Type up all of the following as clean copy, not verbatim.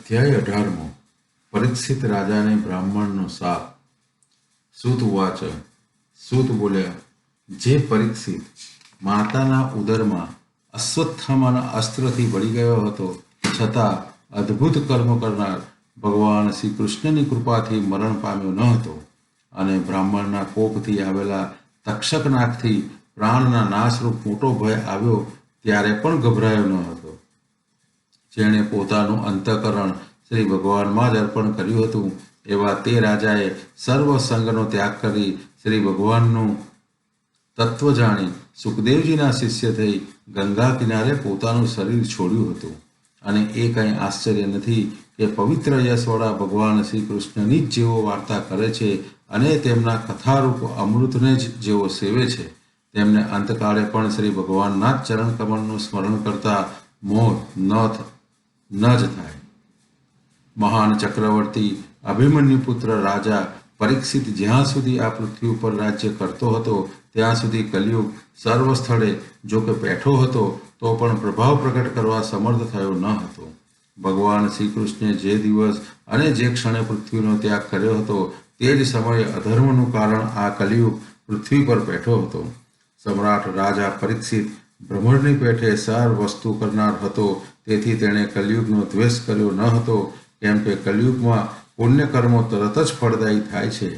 अध्याय 18 परीक्षित राजा ने ब्राह्मणनो शाप। सूत उवाच। सूत बोल्या, जे परीक्षित माताना उदरमा अश्वत्थामाना अस्त्रથી બળી ગયો હતો, છતાં અદ્ભુત કર્મ કરનાર ભગવાન શ્રી કૃષ્ણની કૃપાથી મરણ પામ્યો ન હતો અને બ્રાહ્મણના કોપથી આવેલા તક્ષકનાગથી પ્રાણના નાશરૂપ મોટો ભય આવ્યો ત્યારે પણ ગભરાયો ન હતો। જેણે પોતાનું અંતઃકરણ શ્રી ભગવાનમાં જ અર્પણ કર્યું હતું એવા તે રાજાએ સર્વ સંગનો ત્યાગ કરી શ્રી ભગવાનનું તત્વ જાણી સુખદેવજીના શિષ્ય થઈ ગંગા કિનારે પોતાનું શરીર છોડ્યું હતું। અને એ કંઈ આશ્ચર્ય નથી કે પવિત્ર યશવાળા ભગવાન શ્રી કૃષ્ણની જ જેઓ વાર્તા કરે છે અને તેમના કથારૂપ અમૃતને જ જેઓ સેવે છે તેમને અંતકાળે પણ શ્રી ભગવાનના જ ચરણ કમળનું સ્મરણ કરતા મોહ ન જ થાય। મહાન ચક્રવર્તી અભિમન્યુ પુત્ર રાજા પરીક્ષિત જ્યાં સુધી આ પૃથ્વી ઉપર રાજ્ય કરતો હતો ત્યાં સુધી કલિયુગ સર્વ સ્થળે જો કે બેઠો હતો તો પણ પ્રભાવ પ્રગટ કરવા સમર્થ થયો ન હતો। ભગવાન શ્રી કૃષ્ણે જે દિવસ અને જે ક્ષણે પૃથ્વીનો ત્યાગ કર્યો હતો તે જ સમયે અધર્મનું કારણ આ કલિયુગ પૃથ્વી પર બેઠો હતો। સમ્રાટ રાજા પરીક્ષિત ભ્રમણની પેઠે સાર વસ્તુ કરનાર હતો, તેથી તેણે કલિયુગનો દ્વેષ કર્યો ન હતો, કેમ કે કલિયુગમાં પુણ્ય કર્મો તરત જ ફળદાયી થાય છે,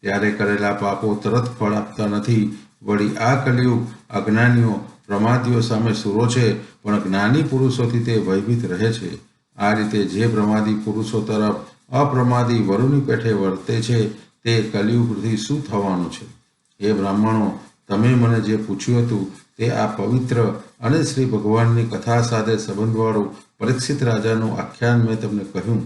ત્યારે કરેલા પાપો તરત ફળ આપતા નથી। વળી આ કલિયુગ અજ્ઞાનીઓ પ્રમાદીઓ સામે સૂરો છે, પણ જ્ઞાની પુરુષોથી તે ભયભીત રહે છે। આ રીતે જે પ્રમાદી પુરુષો તરફ અપ્રમાદી વરુની પેઠે વર્તે છે તે કલિયુગથી શું થવાનું છે? એ બ્રાહ્મણો, તમે મને જે પૂછ્યું હતું તે આ પવિત્ર અને શ્રી ભગવાનની કથા સાથે સંબંધવાળું પરીક્ષિત રાજાનું આખ્યાન મેં તમને કહ્યું।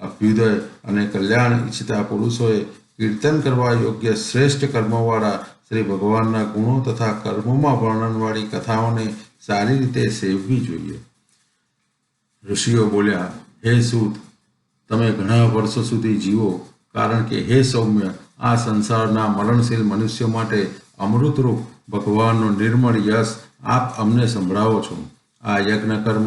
અભ્યુદય અને કલ્યાણ ઈચ્છતા પુરુષોએ કીર્તન કરવા યોગ્ય શ્રેષ્ઠ કર્મવાળા શ્રી ભગવાનના ગુણો તથા કર્મોમાં વર્ણનવાળી કથાઓને સારી રીતે સેવવી જોઈએ। ઋષિઓ બોલ્યા, હે સૂત, તમે ઘણા વર્ષો સુધી જીવો, કારણ કે હે સૌમ્ય, આ સંસારના મરણશીલ મનુષ્યો માટે અમૃતરૂપ ભગવાનનો નિર્મળ યશ આપ અમને સંભળાવો છો। આ યજ્ઞ કર્મ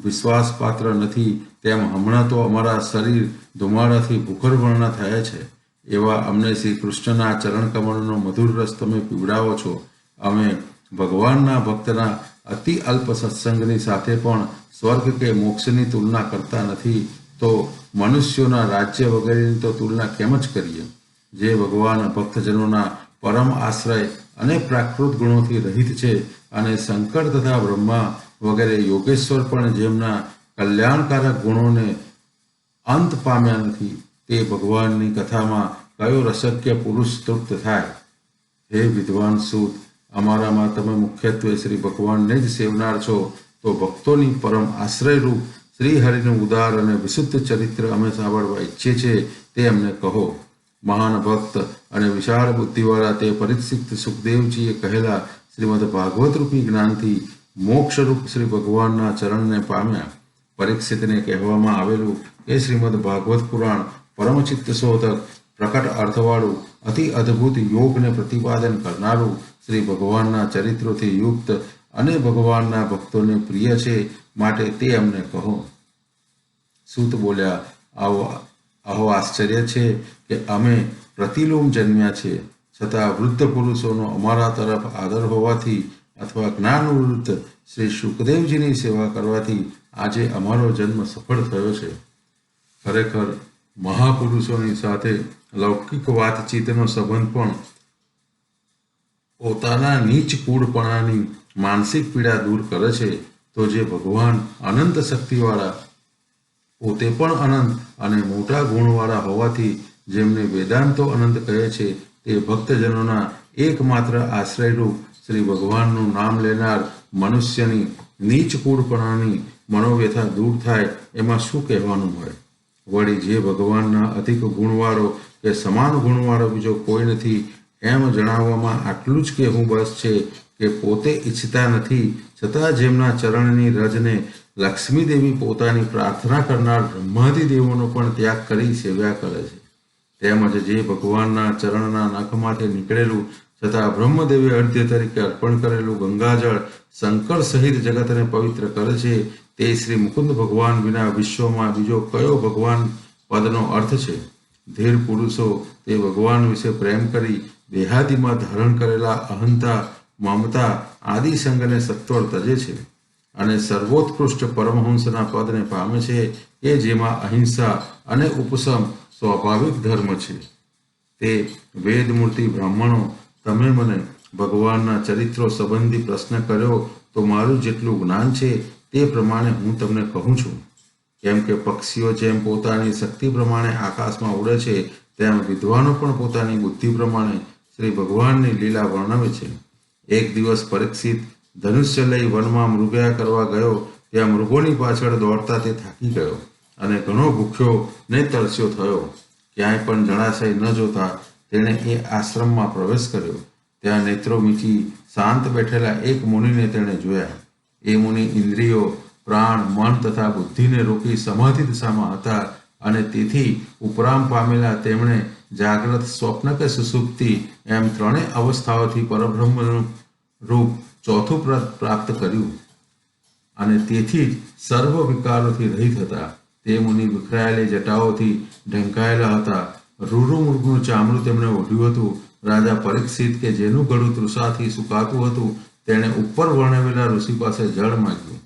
વિશ્વાસપાત્ર નથી તેમ હમણાં તો અમારા શરીર ધુમાડાથી ભૂખરવર્ણા થયા છે, એવા અમને શ્રી કૃષ્ણના ચરણ કમળનો મધુર રસ તમે પીવડાવો છો। અમે ભગવાનના ભક્તના અતિ અલ્પ સત્સંગની સાથે પણ સ્વર્ગ કે મોક્ષની તુલના કરતા નથી, તો મનુષ્યોના રાજ્ય વગેરેની તો તુલના કેમ જ કરીએ? જે ભગવાન ભક્તજનોના પરમ આશ્રય અને પ્રાકૃત ગુણોથી રહિત છે અને શંકર તથા બ્રહ્મા વગેરે યોગેશ્વર પણ જેમના કલ્યાણકારક ગુણોને અંત પામ્યા નથી, તે ભગવાનની કથામાં કયો રસક્ય પુરુષ તૃપ્ત થાય? હે વિદ્વાન સૂત, અમારામાં તમે મુખ્યત્વે શ્રી ભગવાનને જ સેવનાર છો, તો ભક્તોની પરમ આશ્રયરૂપ શ્રી હરિનું ઉદાર અને વિશુદ્ધ ચરિત્ર અમે સાંભળવા ઈચ્છીએ છીએ, તે અમને કહો। મહાન ભક્ત અને વિશાળ બુદ્ધિવાળા તે પરીક્ષિત સુખદેવજીએ કહેલા શ્રીમદ ભાગવત રૂપી જ્ઞાનથી મોક્ષરૂપ શ્રી ભગવાનના ચરણને પામ્યા। પરીક્ષિતને કહેવામાં આવેલું કે શ્રીમદ ભાગવત પુરાણ પરમચિત્ત શોધક, પ્રકટ અર્થવાળું, અતિ અદ્ભુત યોગને પ્રતિપાદન કરનારું, શ્રી ભગવાનના ચરિત્રોથી યુક્ત અને ભગવાનના ભક્તોને પ્રિય છે, માટે તે અમને કહો। સૂત બોલ્યા, આવો આશ્ચર્ય છે કે અમે પ્રતિલોમ જન્મ્યા છીએ, છતાં વૃદ્ધ પુરુષોનો અમારા તરફ આદર હોવાથી અથવા જ્ઞાનવૃદ્ધ શ્રી સુખદેવજીની સેવા કરવાથી આજે અમારો જન્મ સફળ થયો છે। ખરેખર મહાપુરુષોની સાથે લૌકિક વાતચીતનો સંબંધ પણ પોતાના નીચ કૂળપણાની માનસિક પીડા દૂર કરે છે, તો જે ભગવાન અનંત શક્તિવાળા, પોતે પણ અનંત અને મોટા ગુણવાળા હોવાથી જેમને વેદાંતો અનંત કહે છે, તે ભક્તજનોના એકમાત્ર આશ્રયરૂપ શ્રી ભગવાનનું નામ લેનાર મનુષ્યની નીચ કૂળપણાની મનોવ્યથા દૂર થાય એમાં શું કહેવાનું હોય? વળી જે ભગવાનના અધિક ગુણવાળો કે સમાન ગુણવાળો બીજો કોઈ નથી એમ જણાવવામાં આટલું જ કહેવું બસ છે કે પોતે ઈચ્છતા નથી, છતાં જેમના ચરણની રજને લક્ષ્મીદેવી પોતાની પ્રાર્થના કરનાર બ્રહ્માદિ દેવોનો પણ ત્યાગ કરી સેવ્યા કરે છે। તેમજ જે ભગવાનના ચરણના નખમાંથી નીકળેલું છતાં બ્રહ્મદેવે અર્ધ્ય તરીકે અર્પણ કરેલું ગંગાજળ શંકર સહિત જગતને પવિત્ર કરે છે, તે શ્રી મુકુંદ ભગવાન વિના વિશ્વમાં બીજો કયો ભગવાન પદનો અર્થ છે? ધીર પુરુષો તે ભગવાન વિશે પ્રેમ કરી દેહાદિમાં ધારણ કરેલા અહંતા, મમતા આદિ સંગને સત્વર તજે છે અને સર્વોત્કૃષ્ટ પરમહંસના પદને પામે છે, કે જેમાં અહિંસા અને ઉપશમ સ્વાભાવિક ધર્મ છે. તે વેદમૂર્તિ બ્રાહ્મણો, તમે મને ભગવાનના ચરિત્રો સંબંધી પ્રશ્ન કર્યો તો મારું જેટલું જ્ઞાન છે તે પ્રમાણે હું તમને કહું છું. કેમ કે પક્ષીઓ જેમ પોતાની શક્તિ પ્રમાણે આકાશમાં ઉડે છે, તેમ વિદ્વાનો પણ પોતાની બુદ્ધિ પ્રમાણે શ્રી ભગવાનની લીલા વર્ણવે છે. એક દિવસ પરીક્ષિત ધનુષ્ય લઈ વનમાં મૃગયા કરવા ગયો. ત્યાં મૃગોની પાછળ દોડતા તે થાકી ગયો અને ઘણો ભૂખ્યો ને તરસ્યો થયો. ક્યાંય પણ જળાશય ન જોતા તેણે એ આશ્રમમાં પ્રવેશ કર્યો. ત્યાં નેત્રો મીચી શાંત બેઠેલા એક મુનિને તેણે જોયા. એ મુનિ ઇન્દ્રિયો, પ્રાણ, મન તથા બુદ્ધિને રોકી સમાધિ દશામાં હતા અને તેથી ઉપરામ પામેલા તેમણે જાગ્રત, સ્વપ્ન કે સુષુપ્તિ એમ ત્રણેય અવસ્થાઓથી પરબ્રહ્મનું રૂપ ચોથું પદ પ્રાપ્ત કર્યું અને તેથી જ સર્વ વિકારોથી રહિત હતા. તે મુનિ વિખરાયેલી જટાઓથી ઢંકાયેલા હતા. રૂરું મૃગનું ચામડું તેમણે ઓઢ્યું હતું. રાજા પરીક્ષિત કે જેનું ગળું તૃષાથી સુકાતું હતું, તેણે ઉપર વર્ણવેલા ઋષિ પાસે જળ માંગ્યું.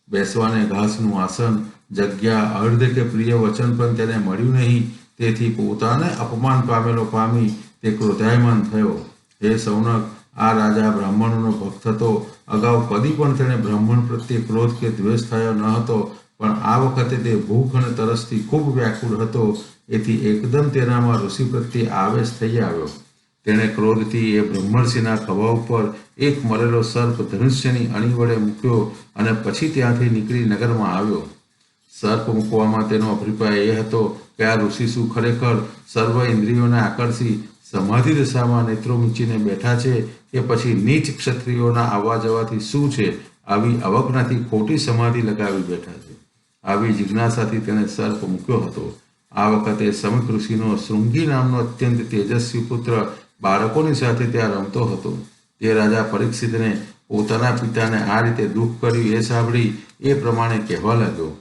બેસવાને ઘાસનું આસન, જગ્યા, અર્ધ કે પ્રિય વચન પણ તેને મળ્યું નહીં. તેથી પોતાને અપમાન પામેલો પામી તે ક્રોધાયમાન થયો. હે સૌનક, આ રાજા બ્રાહ્મણોનો ભક્ત હતો. અગાઉ કદી પણ તેણે બ્રાહ્મણ પ્રત્યે ક્રોધ કે દ્વેષ થયો ન હતો, પણ આ વખતે તે ભૂખ અને તરસથી ખૂબ વ્યાકુળ હતો. એથી એકદમ તેનામાં ઋષિ પ્રત્યે આવેશ થઈ આવ્યો. તેણે ક્રોધથી એ બ્રહ્મર્ષિના ખભા ઉપર એક મરેલો સર્પ ધનુષ્યની અણી વડે મૂક્યો અને પછી ત્યાંથી નીકળી નગરમાં આવ્યો. સર્પ મૂકવામાં તેનો અભિપ્રાય એ હતો કે આ ઋષિ શું ખરેખર સર્વ ઇન્દ્રિયોને આકર્ષી સમાધિ દશામાં નેત્રો મીચીને બેઠા છે, કે પછી નીચ ક્ષત્રિયોના આવવા જવાથી શું છે, આવી અવજ્ઞાથી ખોટી સમાધિ લગાવી બેઠા છે. આવી જિજ્ઞાસાથી તેણે સર્પ મૂક્યો હતો. આ વખતે સમિક ઋષિનો શૃંગી નામનો અત્યંત તેજસ્વી પુત્ર બાળકોની સાથે ત્યાં રમતો હતો. તે રાજા પરીક્ષિતને પોતાના પિતાને આ રીતે દુઃખ કર્યું એ સાંભળી એ પ્રમાણે કહેવા લાગ્યો.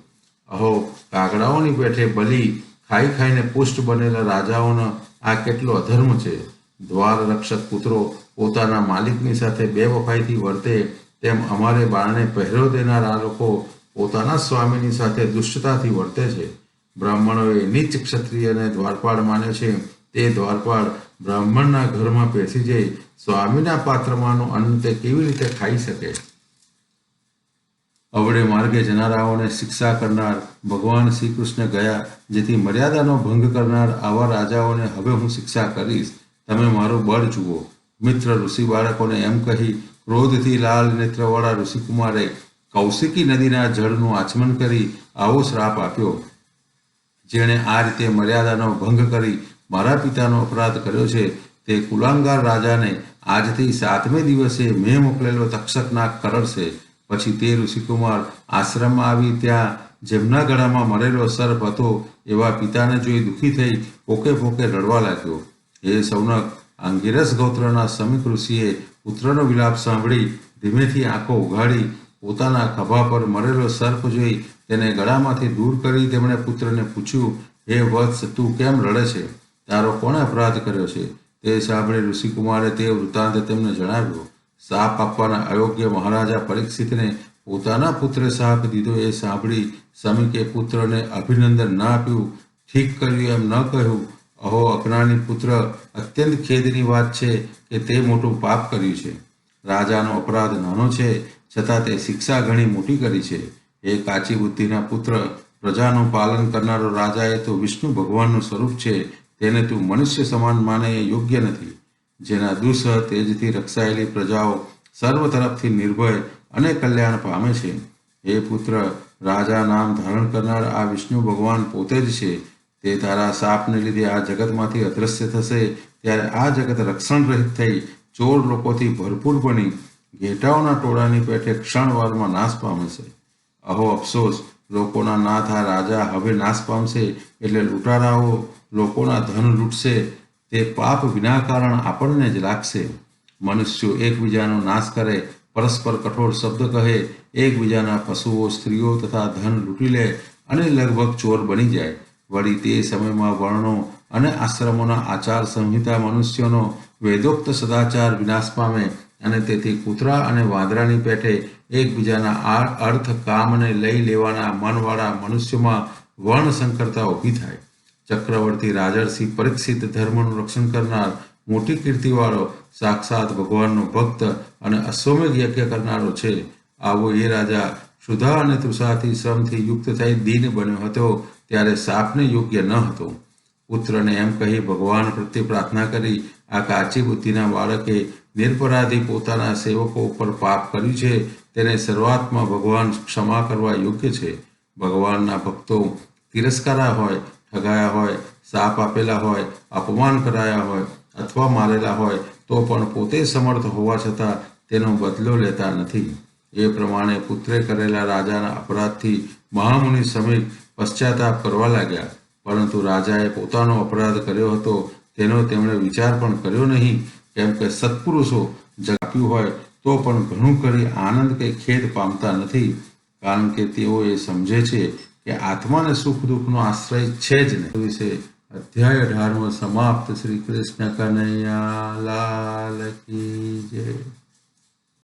અહો, કાગડાઓની પેઠે બલી ખાઈ ખાઈને પુષ્ટ બનેલા રાજાઓનો આ કેટલો અધર્મ છે. દ્વાર રક્ષક પુત્રો પોતાના માલિકની સાથે બેવફાઈથી વર્તે, તેમ અમારે બાળને પહેરો દેનાર આ લોકો પોતાના સ્વામીની સાથે દુષ્ટતાથી વર્તે છે. બ્રાહ્મણોએ નીચ ક્ષત્રિયને દ્વારપાળ માન્યો છે. તે દ્વારપાળ બ્રાહ્મણના ઘરમાં બેસી જઈ સ્વામીના પાત્રમાંનું અન્ન તે કેવી રીતે ખાઈ શકે? અવળે માર્ગે જનારાઓને શિક્ષા કરનાર ભગવાન શ્રી કૃષ્ણ ગયા. જેથી મર્યાદાનો ભંગ કરનાર આવા રાજાઓને હવે હું શિક્ષા કરીશ. તમે મારું બળ જુઓ. મિત્ર ઋષિ બાળકોને એમ કહી ક્રોધથી લાલ નેત્રવાળા ઋષિકુમારે કૌશિકી નદીના જળનું આચમન કરી આવો શ્રાપ આપ્યો. જેણે આ રીતે મર્યાદાનો ભંગ કરી મારા પિતાનો અપરાધ કર્યો છે, તે કુલાંગાર રાજાને આજથી 7મે દિવસે મેં મોકલેલો તક્ષકનાગ કરડશે. પછી તે ઋષિકુમાર આશ્રમમાં આવી ત્યાં જેમના ગળામાં મરેલો સર્પ હતો એવા પિતાને જોઈ દુઃખી થઈ પોકે પોકે રડવા લાગ્યો. હે સૌનક, અંગિરસ ગોત્રના સમિક ઋષિએ પુત્રનો વિલાપ સાંભળી ધીમેથી આંખો ઉઘાડી પોતાના ખભા પર મરેલો સર્પ જોઈ તેને ગળામાંથી દૂર કરી તેમણે પુત્રને પૂછ્યું, હે વત્સ, તું કેમ રડે છે? તારો કોણે અપરાધ કર્યો છે? તે સાંભળી ઋષિકુમારે તે વૃત્તાંત તેમને જણાવ્યો. શાપ આપવાના અયોગ્ય મહારાજા પરીક્ષિતને પોતાના પુત્રે શાપ દીધો એ સાંભળી સમિકે પુત્રને અભિનંદન ન આપ્યું. ઠીક કર્યું એમ ન કહ્યું. અહો અજ્ઞાની પુત્ર, અત્યંત ખેદની વાત છે કે તે મોટું પાપ કર્યું છે. રાજાનો અપરાધ નાનો છે, છતાં તે શિક્ષા ઘણી મોટી કરી છે. એ કાચી બુદ્ધિના પુત્ર, પ્રજાનું પાલન કરનારો રાજા એ તો વિષ્ણુ ભગવાનનું સ્વરૂપ છે. તેને તું મનુષ્ય સમાન માને એ યોગ્ય નથી. જેના દુઃસહ તેજથી રક્ષાયેલી પ્રજાઓ સર્વ તરફથી નિર્ભય અને કલ્યાણ પામે છે. હે પુત્ર, રાજા નામ ધારણ કરનાર આ વિષ્ણુ ભગવાન પોતે જ છે. તે તારા શાપને લીધે આ જગતમાંથી અદ્રશ્ય થશે. ત્યારે આ જગત રક્ષણ રહિત થઈ ચોર લોકોથી ભરપૂર બની ઘેટાઓના ટોળાની પેઠે ક્ષણવારમાં નાશ પામશે. અહો અફસોસ, લોકોના નાથ આ રાજા હવે નાશ પામશે, એટલે લૂંટારાઓ લોકોના ધન લૂંટશે. તે પાપ વિના કારણ આપણને જ લાગશે. મનુષ્યો એકબીજાનો નાશ કરે, પરસ્પર કઠોર શબ્દ કહે, એકબીજાના પશુઓ, સ્ત્રીઓ તથા ધન લૂંટી લે અને લગભગ ચોર બની જાય. વળી તે સમયમાં વર્ણો અને આશ્રમોના આચાર સંહિતા મનુષ્યોનો વેદોક્ત સદાચાર વિનાશ પામે અને તેથી કૂતરા અને વાંદરાની પેઠે એકબીજાના અર્થ કામને લઈ લેવાના મનવાળા મનુષ્યોમાં વર્ણ સંકરતા ઊભી થાય. ચક્રવર્તી રાજર્ષિ પરીક્ષિત ધર્મનું રક્ષણ કરનાર, મોટી કીર્તિવાળો, સાક્ષાત ભગવાનનો ભક્ત અને અશ્વમેઘ યજ્ઞ કરનારો છે. આવો એ રાજા ક્ષુધા અને તૃષાથી શ્રમથી યુક્ત થઈ દીન બન્યો હતો ત્યારે શાપને યોગ્ય ન હતો. પુત્રને એમ કહી ભગવાન પ્રત્યે પ્રાર્થના કરી, આ કાચી બુદ્ધિના બાળકે નિરપરાધી પોતાના સેવકો ઉપર પાપ કર્યું છે, તેને શરૂઆતમાં ભગવાન ક્ષમા કરવા યોગ્ય છે. ભગવાનના ભક્તો તિરસ્કારા હોય, ઠગાયા હોય, શાપ આપેલા હોય, અપમાન કરાયા હોય અથવા મારેલા હોય તો પણ પોતે સમર્થ હોવા છતાં તેનો બદલો લેતા નથી. એ પ્રમાણે પુત્રે કરેલા રાજાના અપરાધથી મહામુનિ સમીપ પશ્ચાતાપ કરવા લાગ્યા. પરંતુ રાજાએ પોતાનો અપરાધ કર્યો હતો તેનો તેમણે વિચાર પણ કર્યો નહીં, કેમ કે સત્પુરુષો જગાપ્યું હોય તો પણ ઘણું કરી આનંદ કે ખેદ પામતા નથી, કારણ કે તેઓ એ સમજે છે કે આત્માને સુખ દુઃખનો આશ્રય છે જ નહીં. વિશે અધ્યાય 18 સમાપ્ત. શ્રી કૃષ્ણ કનૈયા લાલ કી જય.